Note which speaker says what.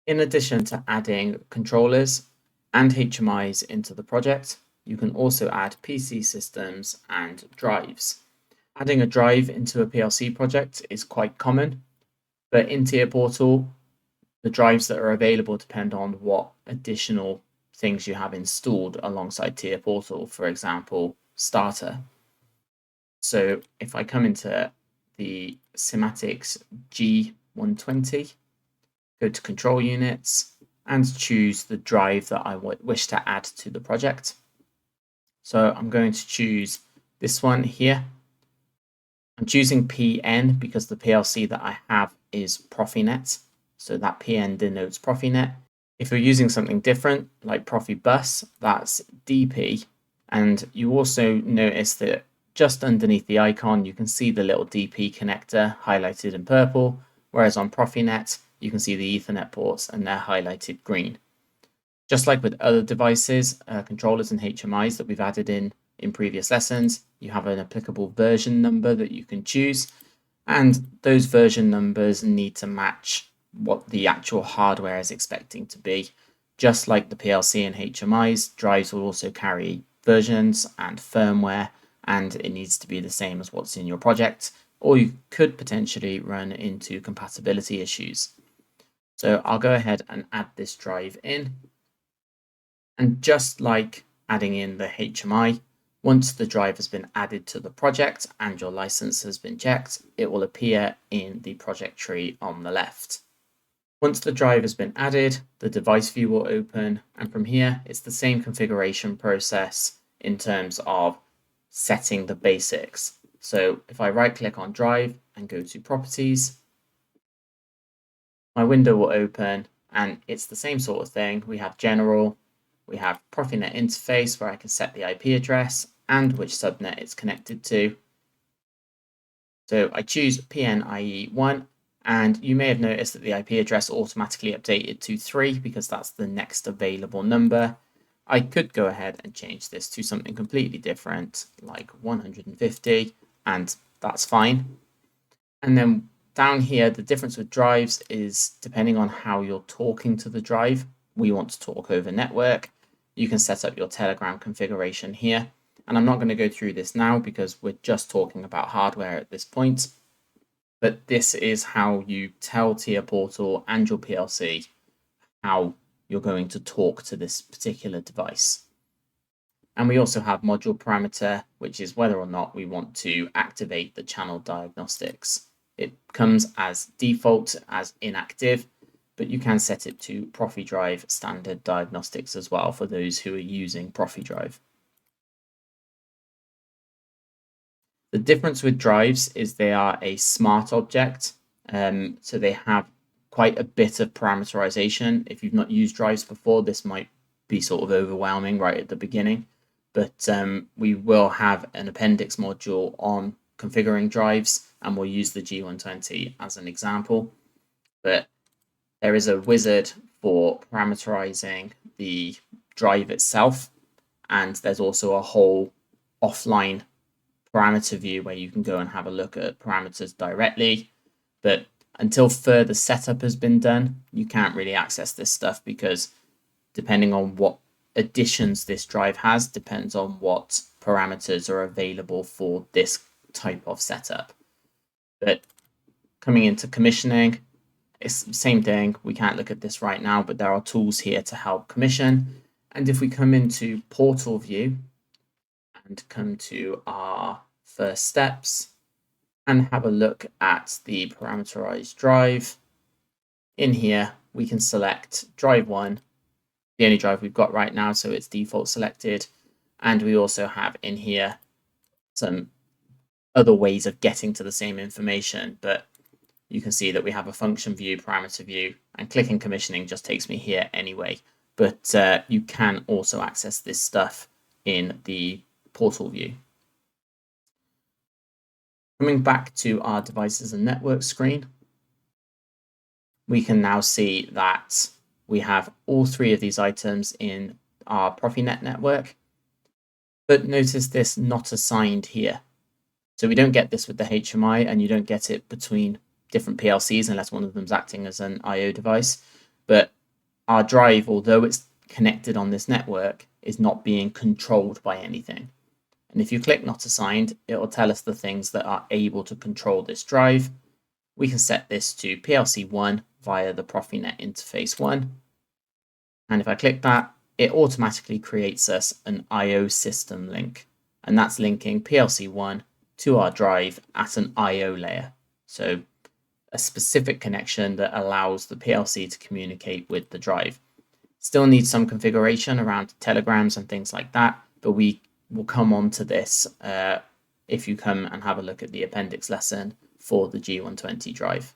Speaker 1: In addition to adding controllers and HMIs into the project, you can also add PC systems and drives. Adding a drive into a PLC project is quite common, but in Tier Portal, the drives that are available depend on what additional things you have installed alongside Tier Portal, for example, Starter. So if I come into the SINAMICS G120, go to Control Units, and choose the drive that I wish to add to the project. So I'm going to choose this one here. I'm choosing PN because the PLC that I have is Profinet. So that PN denotes Profinet. If you're using something different, like Profibus, that's DP. And you also notice that just underneath the icon, you can see the little DP connector highlighted in purple, whereas on Profinet, you can see the Ethernet ports and they're highlighted green. Just like with other devices, controllers and HMIs that we've added in previous lessons, you have an applicable version number that you can choose, and those version numbers need to match what the actual hardware is expecting to be. Just like the PLC and HMIs, drives will also carry versions and firmware, and it needs to be the same as what's in your project, or you could potentially run into compatibility issues. So I'll go ahead and add this drive in. And just like adding in the HMI, once the drive has been added to the project and your license has been checked, it will appear in the project tree on the left. Once the drive has been added, the device view will open, and from here, it's the same configuration process in terms of setting the basics. So if I right click on drive and go to properties, my window will open and it's the same sort of thing. We have general, we have Profinet interface where I can set the IP address and which subnet it's connected to. So I choose PNIE1, and you may have noticed that the IP address automatically updated to 3 because that's the next available number. I could go ahead and change this to something completely different, like 150, and that's fine. And then down here, the difference with drives is depending on how you're talking to the drive. We want to talk over network. You can set up your Telegram configuration here. And I'm not going to go through this now because we're just talking about hardware at this point. But this is how you tell Tier Portal and your PLC how you're going to talk to this particular device. And we also have module parameter, which is whether or not we want to activate the channel diagnostics. It comes as default as inactive, but you can set it to Profidrive standard diagnostics as well for those who are using Profidrive. The difference with drives is they are a smart object, so they have quite a bit of parameterization. If you've not used drives before, this might be sort of overwhelming right at the beginning, but we will have an appendix module on configuring drives, and we'll use the G120 as an example. But there is a wizard for parameterizing the drive itself, and there's also a whole offline parameter view where you can go and have a look at parameters directly. But until further setup has been done, you can't really access this stuff because depending on what additions this drive has depends on what parameters are available for this type of setup. But coming into commissioning, it's the same thing. We can't look at this right now, but there are tools here to help commission. And if we come into portal view and come to our first steps and have a look at the parameterized drive, in here we can select drive 1, the only drive we've got right now, so it's default selected. And we also have in here some other ways of getting to the same information, but you can see that we have a function view, parameter view, and clicking commissioning just takes me here anyway. But you can also access this stuff in the portal view. Coming back to our devices and network screen, we can now see that we have all 3 of these items in our Profinet network, but notice this not assigned here. So we don't get this with the HMI, and you don't get it between different PLCs unless one of them's acting as an I/O device. but our drive, although it's connected on this network, is not being controlled by anything. And if you click not assigned, it will tell us the things that are able to control this drive. We can set this to PLC1 via the Profinet interface 1. And if I click that, it automatically creates us an I/O system link. And that's linking PLC1 to our drive at an I/O layer. So a specific connection that allows the PLC to communicate with the drive. Still needs some configuration around telegrams and things like that, but we will come on to this if you come and have a look at the appendix lesson for the G120 drive.